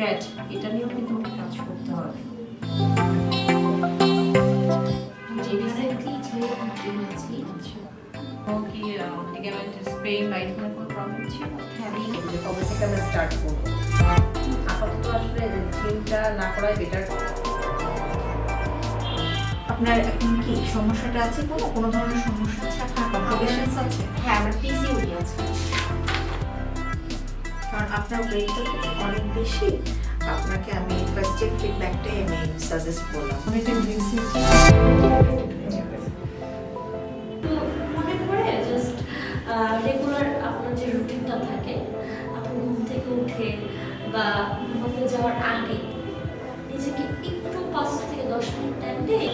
Fat, এটা নিয়েও কিন্তু আমাকে কাজ করতে হবে। স্প্রেইং বা এই ধরনের কোনো প্রবলেম ছিল? হ্যাঁ, কবে থেকে আমরা স্টার্ট করবো? আপাতত আসলে জিমটা না করাই বেটার। আপনার এখন কি সমস্যাটা আছে, কোনো ধরনের সমস্যা আছে, আপনার কমপ্লিকেশনস আছে? হ্যাঁ, আমার পিসিওডি আছে। কারণ আপনার ওয়েটটা তো অনেক বেশি, আপনাকে আমি ফার্স্ট এড ফিডব্যাকটাই আমি সাজেস্ট করলাম। আমি এটা রিসেন্টলি মনে করে জাস্ট রেগুলার আপনার যে রুটিনটা থাকে, আপনি ঘুম থেকে উঠে বা ঘুমাতে যাওয়ার আগে নিজেকে একটু 5 থেকে 10 মিনিট টাইম দিয়ে,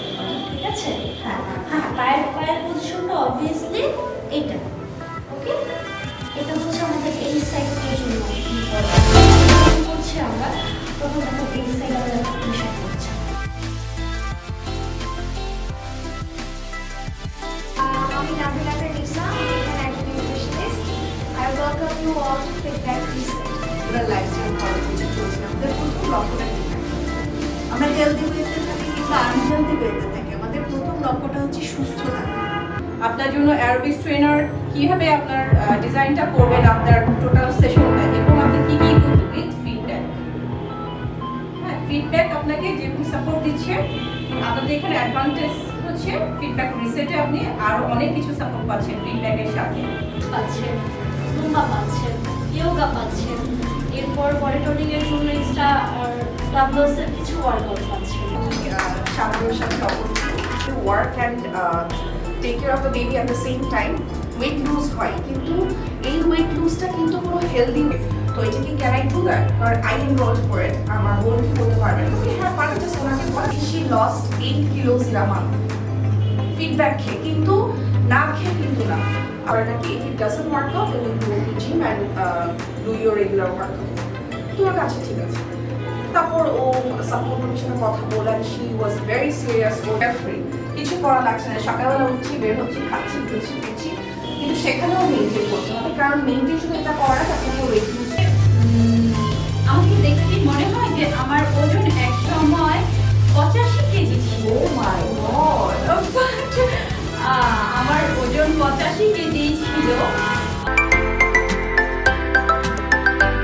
ঠিক আছে? হ্যাঁ হ্যাঁ, পায়ের পজিশনটা অবভিয়াসলি এইটা, ওকে? এটা হচ্ছে আমাদের এই সাইডের জন্য করছি আমরা, তখন আমরা এই সাইড আমরা প্রেশার করছি। আমি নাবিলাতের নিসা, আমি এখানে একজন nutritionist. I welcome you all to Feedback Research. আমরা লাইফস্টাইল ফলো করে চলছি। আমাদের প্রথম লক্ষ্যটা কি থাকে? আমরা হেলদি ওয়েতে থাকি কিংবা আনহেলদি ওয়েতে থাকি, আমাদের প্রথম লক্ষ্যটা হচ্ছে সুস্থ থাকা। আপনার জন্য অ্যারোবিক্স ট্রেনার কিভাবে আপনার ডিজাইনটা করবেন, আপনার টোটাল সেশনটা, এবং আপনি কি কি উইথ ফিডব্যাক। হ্যাঁ, ফিডব্যাক আপনাকে যেরকম সাপোর্ট দিচ্ছে, আপনাদের এখানে অ্যাডভান্টেজ হচ্ছে ফিডব্যাক রিসেটে আপনি আরো অনেক কিছু সাপোর্ট পাচ্ছেন ফিডব্যাকের সাথে। পাচ্ছেন, জুম্বা পাচ্ছেন, ইয়োগা পাচ্ছেন, এরপর বডি টোনিং এর জন্য এক্সট্রা ডাম্বলসের কিছু ওয়ার্কআউট পাচ্ছেন। Shamma's সাথে work and take care of the baby at the same time. Weight lose হয়, কিন্তু এই ওয়েট লুজটা কিন্তু কোনো হেলদি ওয়েট। তো এটা কি ক্যান আই ডু দ্যাট? কারণ আই এনরোলড ফর ইট। আমার বোন কি করতে পারবে? হ্যাঁ পারবে, জাস্ট ওনাকে বলে she lost 8 kilos in a month feedback খেয়ে, কিন্তু না খেয়ে কিন্তু না। আর এটা কি if it doesn't work out then you go to gym and do your regular workout. তোমার কাছে ঠিক আছে। তারপর ও সাপোর্টের সাথে কথা বলেন, শি ওয়াজ ভেরি সিরিয়াস, ও ফ্রি, কিছু করা লাগছে না, সকালবেলা উঠছি, বের হচ্ছি, খাচ্ছি, ঘুরছি ফিরছি, কিন্তু সেখানেও মেনটেন করতে হবে, কারণ মেনটেন শুধু এটা করা আপনাকে ওয়েট লুজ